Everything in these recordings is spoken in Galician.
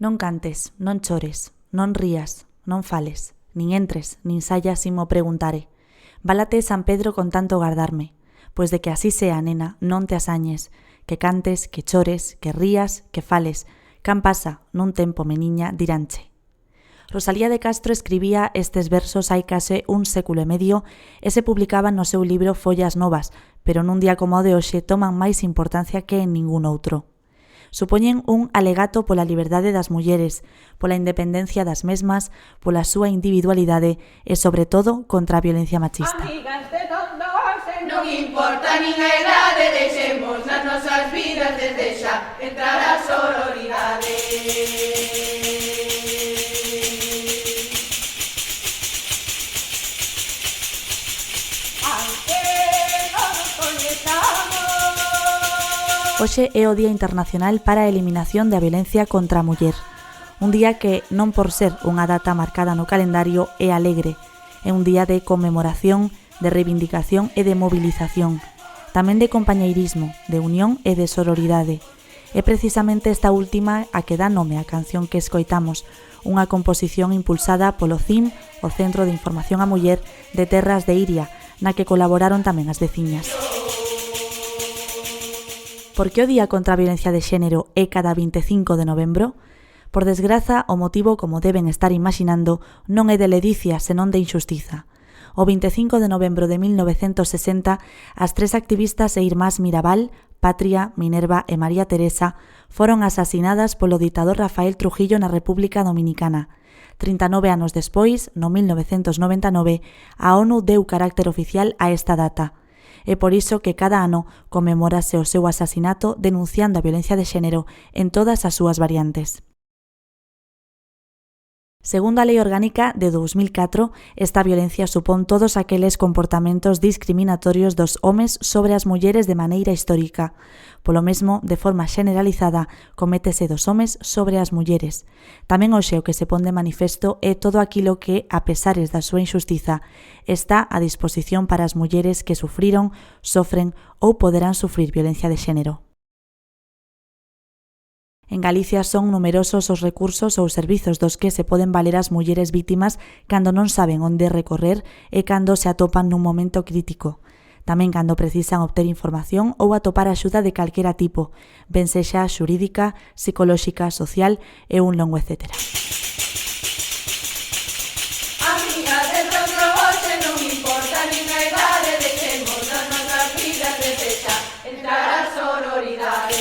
Non cantes, non chores, non rías, non fales, nin entres, nin saias sin mo preguntare. Válate San Pedro con tanto guardarme, pois de que así sea, nena, non te asañes, que cantes, que chores, que rías, que fales, can pasa, nun tempo, meniña, diranche. Rosalía de Castro escribía estes versos hai case un século e medio e se publicaban no seu libro Follas Novas, pero nun día como o de hoxe toman máis importancia que en ningún outro. Supoñen un alegato pola liberdade das mulleres, pola independencia das mesmas, pola súa individualidade e, sobre todo, contra a violencia machista. Amigas de todos, non importa nin a idade, deixemos nas nosas vidas desde xa entrar a sororidade. Hoxe é o Día Internacional para a Eliminación da Violencia contra a Muller. Un día que, non por ser unha data marcada no calendario, é alegre. É un día de conmemoración, de reivindicación e de movilización. Tamén de compañeirismo, de unión e de sororidade. É precisamente esta última a que dá nome á canción que escoitamos, unha composición impulsada polo CIM, o Centro de Información á Muller de Terras de Iria, na que colaboraron tamén as veciñas. Por que o Día contra a Violencia de Xénero é cada 25 de novembro? Por desgraza, o motivo, como deben estar imaginando, non é de ledicia, senón de injustiza. O 25 de novembro de 1960, as tres activistas e irmás Mirabal, Patria, Minerva e María Teresa foron asasinadas polo ditador Rafael Trujillo na República Dominicana. 39 anos despois, no 1999, a ONU deu carácter oficial a esta data. É por iso que cada ano conmemórase o seu asasinato denunciando a violencia de xénero en todas as súas variantes. Segundo a Lei Orgánica de 2004, esta violencia supón todos aqueles comportamentos discriminatorios dos homes sobre as mulleres de maneira histórica. Polo mesmo, de forma generalizada, cométese dos homes sobre as mulleres. Tamén hoxe o que se pon de manifesto é todo aquilo que, a pesares da súa injustiza, está a disposición para as mulleres que sufriron, sofren ou poderán sufrir violencia de xénero. En Galicia son numerosos os recursos ou servizos dos que se poden valer as mulleres vítimas cando non saben onde recorrer e cando se atopan nun momento crítico. Tamén cando precisan obter información ou atopar axuda de calquera tipo, ben sexa xurídica, psicolóxica, social e un longo etcétera. Amigas de outro hoxe non importa nin a idade, deixemos nas nosas vidas desde xa entrar a sororidade.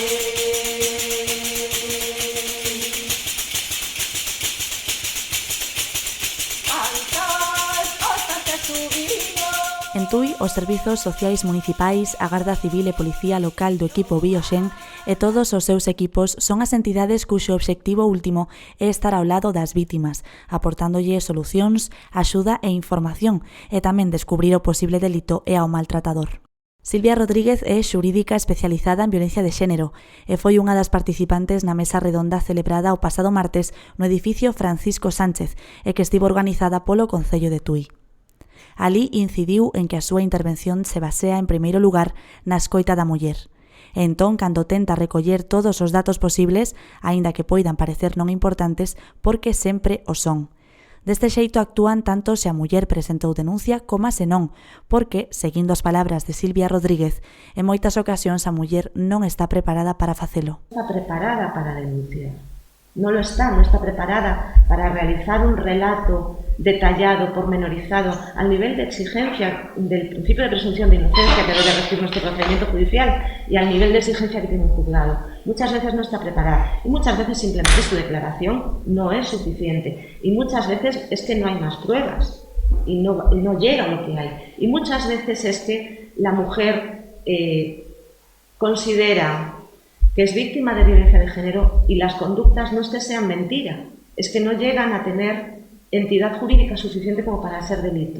En Tui, os servizos sociais municipais, a Garda Civil e Policía Local do equipo Bioxen e todos os seus equipos son as entidades cuxo obxectivo último é estar ao lado das vítimas, aportándolle solucións, axuda e información, e tamén descubrir o posible delito e ao maltratador. Silvia Rodríguez é xurídica especializada en violencia de xénero e foi unha das participantes na mesa redonda celebrada o pasado martes no edificio Francisco Sánchez e que estivo organizada polo Concello de Tui. Alí incidiu en que a súa intervención se basea en primeiro lugar na escoita da muller. E entón, cando tenta recoller todos os datos posibles, aínda que poidan parecer non importantes, porque sempre o son. Deste xeito actúan tanto se a muller presentou denuncia como se non, porque, seguindo as palabras de Silvia Rodríguez, en moitas ocasións a muller non está preparada para facelo. Está preparada para denunciar. No está preparada para realizar un relato detallado, pormenorizado, al nivel de exigencia del principio de presunción de inocencia que debe regir nuestro procedimiento judicial y al nivel de exigencia que tiene un juzgado. Muchas veces no está preparada y muchas veces simplemente su declaración no es suficiente y muchas veces es que no hay más pruebas y no llega a lo que hay. Y muchas veces es que la mujer considera que es víctima de violencia de género y las conductas no es que sean mentira, es que no llegan a tener entidad jurídica suficiente como para ser delito,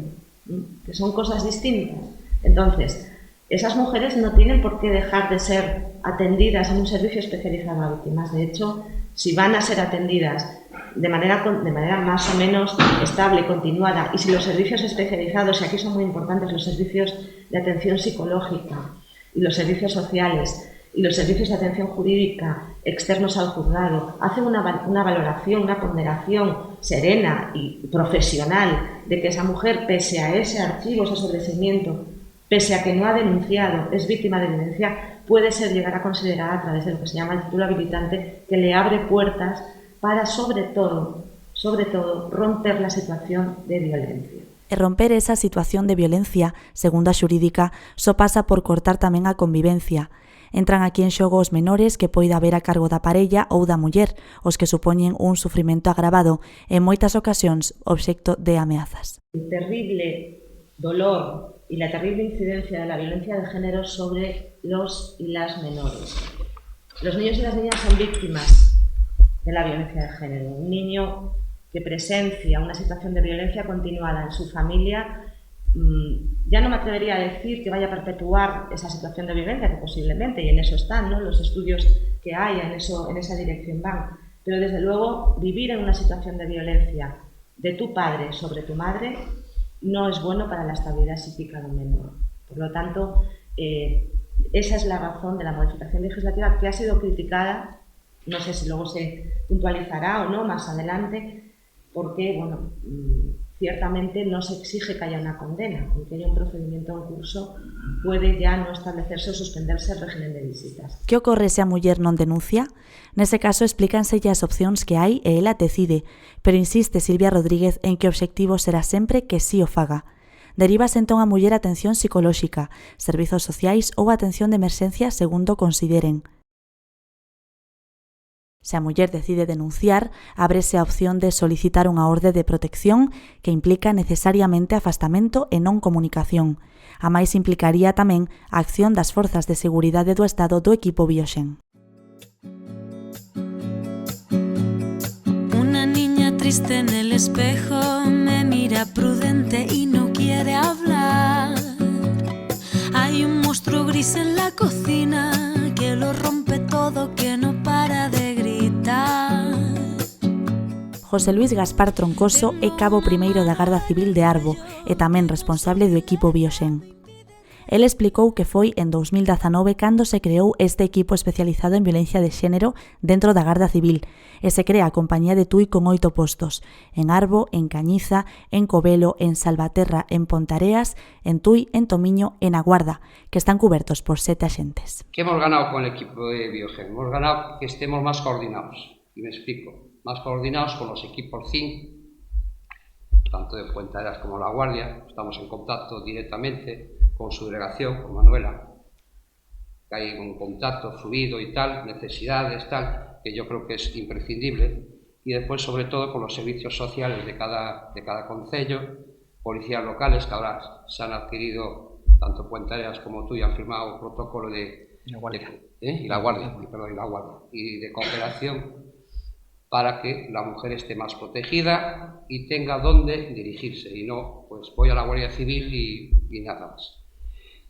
que son cosas distintas. Entonces, esas mujeres no tienen por qué dejar de ser atendidas en un servicio especializado a víctimas. De hecho, si van a ser atendidas de manera más o menos estable, continuada, y si los servicios especializados, y aquí son muy importantes los servicios de atención psicológica y los servicios sociales, y los servicios de atención jurídica externos al juzgado hacen una valoración, una ponderación serena y profesional de que esa mujer, pese a ese archivo, ese sobreseimiento, pese a que no ha denunciado, es víctima de violencia, puede ser llegar a considerar a través de lo que se llama el título habilitante, que le abre puertas para, sobre todo, romper la situación de violencia. E romper esa situación de violencia, segundo a xurídica, só pasa por cortar tamén a convivencia. Entran aquí en xogo os menores que poida haber a cargo da parella ou da muller, os que supoñen un sufrimento agravado, en moitas ocasións obxecto de ameazas. El terrible dolor y la terrible incidencia de la violencia de género sobre los y las menores. Los niños y las niñas son víctimas de la violencia de género. Un niño que presencia una situación de violencia continuada en su familia, ya no me atrevería a decir que vaya a perpetuar esa situación de violencia, que posiblemente, y en eso están, ¿no?, los estudios que hay, en esa dirección van, pero desde luego vivir en una situación de violencia de tu padre sobre tu madre no es bueno para la estabilidad psíquica de un menor. Por lo tanto, esa es la razón de la modificación legislativa que ha sido criticada, no sé si luego se puntualizará o no más adelante, porque, bueno, ciertamente no se exige que haya una condena, aunque haya un procedimiento en curso, puede ya no establecerse o suspenderse el régimen de visitas. Que ocorre se a muller non denuncia? Nese caso explícanse as opcións que hai e ela decide, pero insiste Silvia Rodríguez en que o obxectivo será sempre que sí o faga. Derívase entón a muller atención psicolóxica, servizos sociais ou atención de emerxencia segundo consideren. Se a muller decide denunciar, ábrese a opción de solicitar unha orde de protección que implica necesariamente afastamento e non comunicación. A máis implicaría tamén a acción das forzas de seguridade do Estado do equipo Bioxen. Una niña triste en el espejo me mira prudente y no quiere hablar. Hay un monstruo gris en la cocina que lo rompe todo, que no para de gritar. José Luis Gaspar Troncoso é cabo primeiro da Garda Civil de Arbo e tamén responsable do equipo Bioxen. El explicou que foi en 2019 cando se creou este equipo especializado en violencia de xénero dentro da Garda Civil e se crea a compañía de Tui con 8 postos, en Arbo, en Cañiza, en Covelo, en Salvaterra, en Pontareas, en Tui, en Tomiño e na Guarda, que están cubertos por 7 axentes. ¿Qué hemos ganado con el equipo de Bioxen? Hemos ganado que estemos más coordinados, y me explico, más coordinados con los equipos CIN, tanto de Pontareas como La Guardia, estamos en contacto directamente con su delegación, con Manuela, que hay un contacto fluido y tal, necesidades, tal, que yo creo que es imprescindible, y después sobre todo con los servicios sociales de cada concello, policías locales que ahora se han adquirido, tanto Pontareas como tú, y han firmado un protocolo de La Guardia y de cooperación para que la mujer esté más protegida y tenga dónde dirigirse, y no, pues voy a la Guardia Civil y nada más.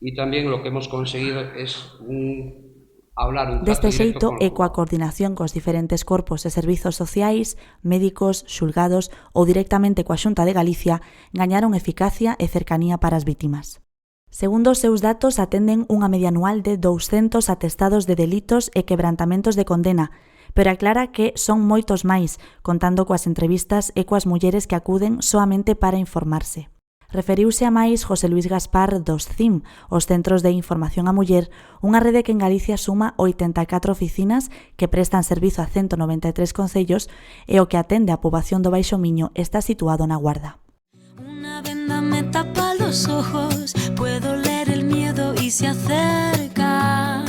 Y también lo que hemos conseguido es hablar un trato Deste xeito directo e coa coordinación cos diferentes corpos e servizos sociais, médicos, xulgados ou directamente coa Xunta de Galicia, gañaron eficacia e cercanía para as vítimas. Segundo os seus datos, atenden unha media anual de 200 atestados de delitos e quebrantamentos de condena, pero aclara que son moitos máis, contando coas entrevistas e coas mulleres que acuden soamente para informarse. Referiuse a máis José Luis Gaspar dos CIM, os Centros de Información á Muller, unha rede que en Galicia suma 84 oficinas que prestan servizo a 193 concellos e o que atende a poboación do Baixo Miño está situado na Guarda. Una venda me tapa los ojos, puedo leer el miedo y se acerca.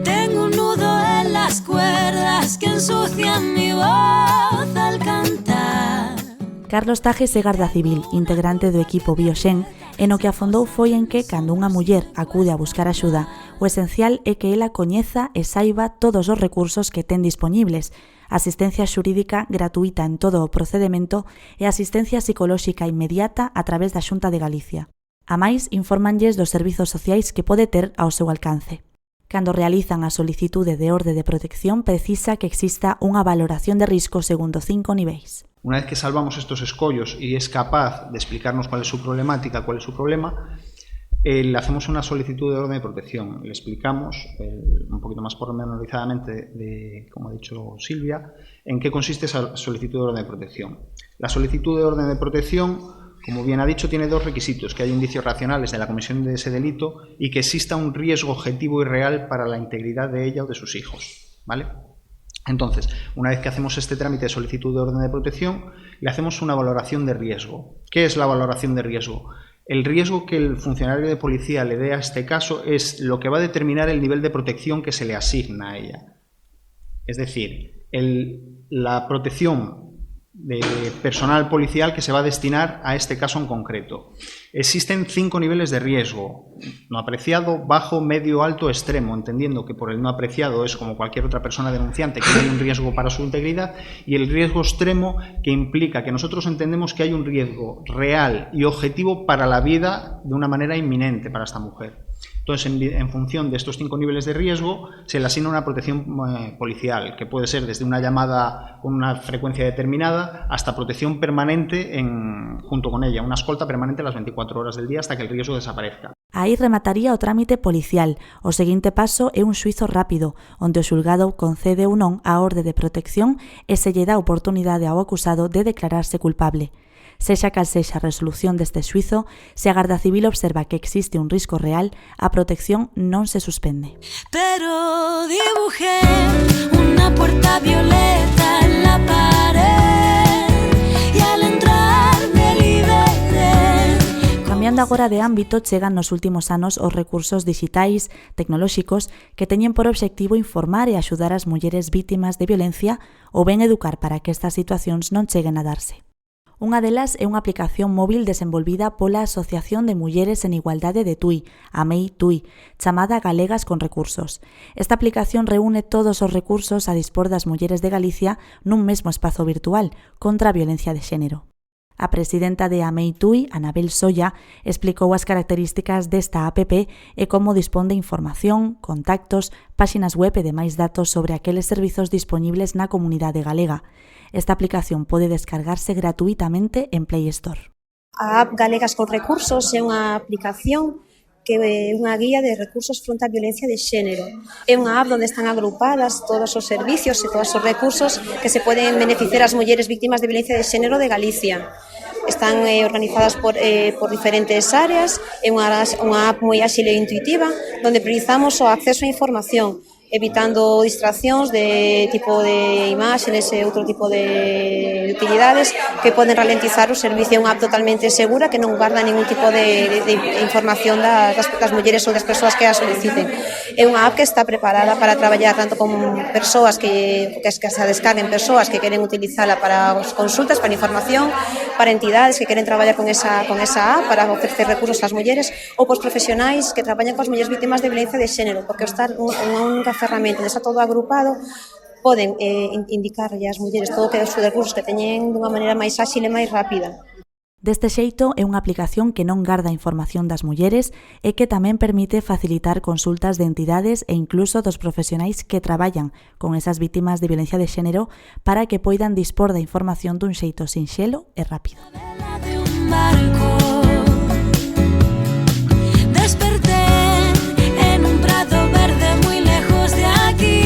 Tengo un nudo en las cuerdas que ensucian mi voz al cantar. Carlos Tajes é garda civil, integrante do equipo Bioxen, e no que afondou foi en que, cando unha muller acude a buscar axuda, o esencial é que ela coñeza e saiba todos os recursos que ten dispoñibles, asistencia xurídica gratuita en todo o procedimento e asistencia psicolóxica inmediata a través da Xunta de Galicia. A máis, infórmanlles dos servizos sociais que pode ter ao seu alcance. Cando realizan a solicitude de orde de protección, precisa que exista unha valoración de risco segundo 5 niveis. Una vez que salvamos estos escollos y es capaz de explicarnos cuál es su problemática, cuál es su problema, le hacemos una solicitud de orden de protección. Le explicamos un poquito más pormenorizadamente, como ha dicho Silvia, en qué consiste esa solicitud de orden de protección. La solicitud de orden de protección, como bien ha dicho, tiene dos requisitos: que haya indicios racionales de la comisión de ese delito y que exista un riesgo objetivo y real para la integridad de ella o de sus hijos, ¿vale? Entonces, una vez que hacemos este trámite de solicitud de orden de protección, le hacemos una valoración de riesgo. ¿Qué es la valoración de riesgo? El riesgo que el funcionario de policía le dé a este caso es lo que va a determinar el nivel de protección que se le asigna a ella. Es decir, la protección de personal policial que se va a destinar a este caso en concreto. Existen 5 niveles de riesgo: no apreciado, bajo, medio, alto, extremo, entendiendo que por el no apreciado es como cualquier otra persona denunciante, que no hay un riesgo para su integridad, y el riesgo extremo, que implica que nosotros entendemos que hay un riesgo real y objetivo para la vida de una manera inminente para esta mujer. Entonces, en función de estos 5 niveles de riesgo, se le asigna una protección policial, que puede ser desde una llamada con una frecuencia determinada hasta protección permanente junto con ella, una escolta permanente las 24 horas del día hasta que el riesgo desaparezca. Aí remataría o trámite policial. O seguinte paso é un xuizo rápido, onde o xulgado concede ou non a orde de protección e se lle dá oportunidade ao acusado de declararse culpable. Sexa cal sexa a resolución deste xuizo, se a Garda Civil observa que existe un risco real, a protección non se suspende. Pero dibujé una puerta violeta en la pared y al entrar me liberé. Cambiando agora de ámbito, chegan nos últimos anos os recursos digitais, tecnolóxicos, que teñen por obxectivo informar e axudar as mulleres vítimas de violencia ou ben educar para que estas situacións non cheguen a darse. Unha delas é unha aplicación móvil desenvolvida pola Asociación de Mulleres en Igualdade de Tui, AMEI Tui, chamada Galegas con Recursos. Esta aplicación reúne todos os recursos a dispor das mulleres de Galicia nun mesmo espazo virtual contra a violencia de xénero. A presidenta de AMEI Tui, Anabel Solla, explicou as características desta app e como dispón de información, contactos, páxinas web e demais datos sobre aqueles servizos dispoñibles na comunidade galega. Esta aplicación pode descargarse gratuitamente en Play Store. A app Galegas con Recursos é unha aplicación que é unha guía de recursos fronte á violencia de xénero. É unha app onde están agrupadas todos os servicios e todos os recursos que se poden beneficiar as mulleres vítimas de violencia de xénero de Galicia. Están organizadas por diferentes áreas, é unha app moi áxil e intuitiva, onde priorizamos o acceso á información, evitando distraccións de tipo de imaxes e outro tipo de utilidades que poden ralentizar o servicio. É unha app totalmente segura que non guarda ningún tipo de información das mulleres ou das persoas que a soliciten. É unha app que está preparada para traballar tanto con persoas que se descarguen, persoas que queren utilizala para consultas, para información, para entidades que queren traballar con esa app para ofrecer recursos ás mulleres, ou pos profesionais que traballan coas mulleres vítimas de violencia de xénero, porque estar unha única ferramenta onde está todo agrupado poden indicarlle ás mulleres todo o que os recursos que teñen dunha maneira máis áxil e máis rápida. Deste xeito, é unha aplicación que non garda información das mulleres e que tamén permite facilitar consultas de entidades e incluso dos profesionais que traballan con esas vítimas de violencia de xénero para que poidan dispor da información dun xeito sinxelo e rápido. Desperté en un prado verde muy lejos de aquí.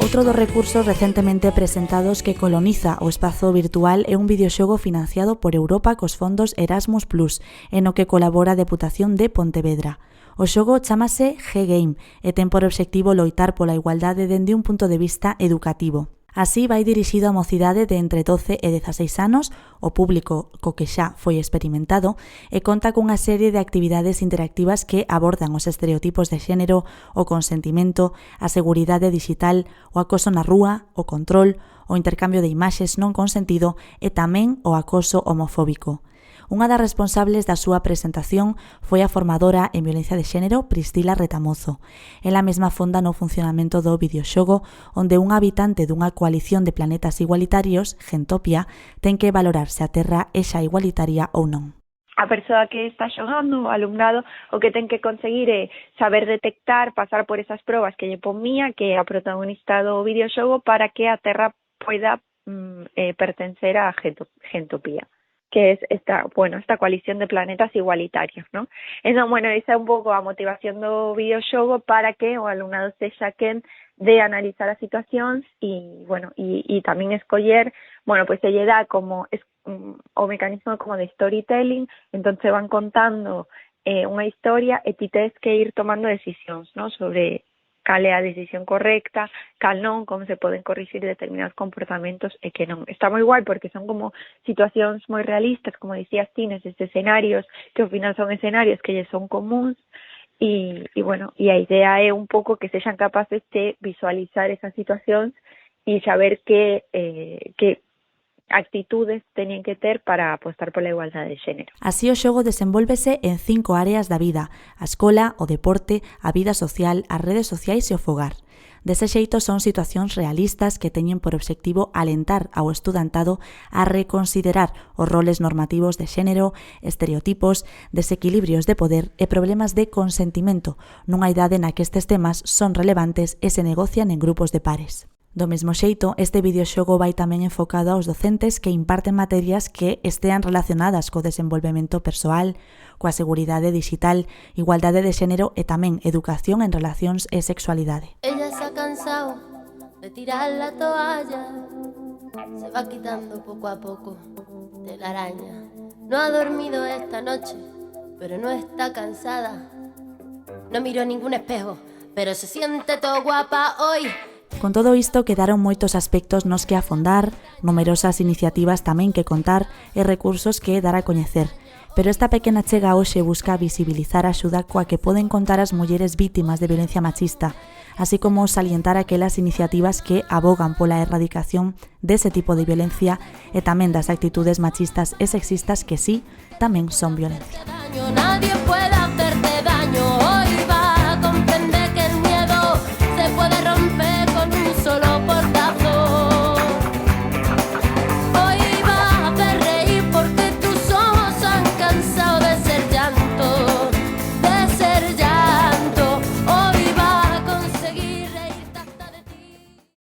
Outro dos recursos recentemente presentados que coloniza o espazo virtual é un videoxogo financiado por Europa cos fondos Erasmus+, en o que colabora a Deputación de Pontevedra. O xogo chamase G-Game e ten por obxectivo loitar pola igualdade dende un punto de vista educativo. Así vai dirixido a mocidade de entre 12 e 16 anos, o público co que xa foi experimentado, e conta cunha serie de actividades interactivas que abordan os estereotipos de xénero, o consentimento, a seguridade digital, o acoso na rúa, o control, o intercambio de imaxes non consentido e tamén o acoso homofóbico. Unha das responsables da súa presentación foi a formadora en violencia de xénero Pristila Retamozo. Ela mesma fonda no funcionamento do videoxogo onde un habitante dunha coalición de planetas igualitarios, Gentopia, ten que valorar se a Terra é xa igualitaria ou non. A persoa que está xogando, o alumnado, o que ten que conseguir é saber detectar, pasar por esas probas que lle ponía, que é a protagonista do videoxogo, para que a Terra poida pertencer a Gentopía. que es esta coalición de planetas igualitarios, ¿no? Entón, esa é un pouco a motivación do videoxogo para que o alumnado sexa quen de analizar as situacións e tamén escoller, pois se lle dá como o mecanismo como de storytelling, entón se van contando unha historia e ti tes que ir tomando decisións, ¿no? Sobre cal é a decisión correcta, cal non, como se poden corrixir determinados comportamentos e que non. Está moi guai porque son como situacións moi realistas, como dicías ti, neses escenarios, que ao final son escenarios que lle son comuns, e a idea é un pouco que sexan capaces de visualizar esas situacións e saber que actitudes teñen que ter para apostar pola igualdade de xénero. Así o xogo desenvólvese en 5 áreas da vida: a escola, o deporte, a vida social, as redes sociais e o fogar. Dese xeito son situacións realistas que teñen por obxectivo alentar ao estudantado a reconsiderar os roles normativos de xénero, estereotipos, desequilibrios de poder e problemas de consentimento, nunha idade na que estes temas son relevantes e se negocian en grupos de pares. Do mesmo xeito, este videoxogo vai tamén enfocado aos docentes que imparten materias que estean relacionadas co desenvolvemento persoal, coa seguridade digital, igualdade de xénero e tamén educación en relacións e sexualidade. Ella se ha cansado de tirar la toalla, se va quitando poco a poco de la araña. No ha dormido esta noche, pero no está cansada. No miró ningún espejo, pero se siente todo guapa hoy. Con todo isto quedaron moitos aspectos nos que afondar, numerosas iniciativas tamén que contar e recursos que dar a coñecer. Pero esta pequena chega hoxe busca visibilizar a axuda coa que poden contar as mulleres vítimas de violencia machista, así como salientar aquelas iniciativas que abogan pola erradicación dese tipo de violencia e tamén das actitudes machistas e sexistas que sí tamén son violencia. Nadie pueda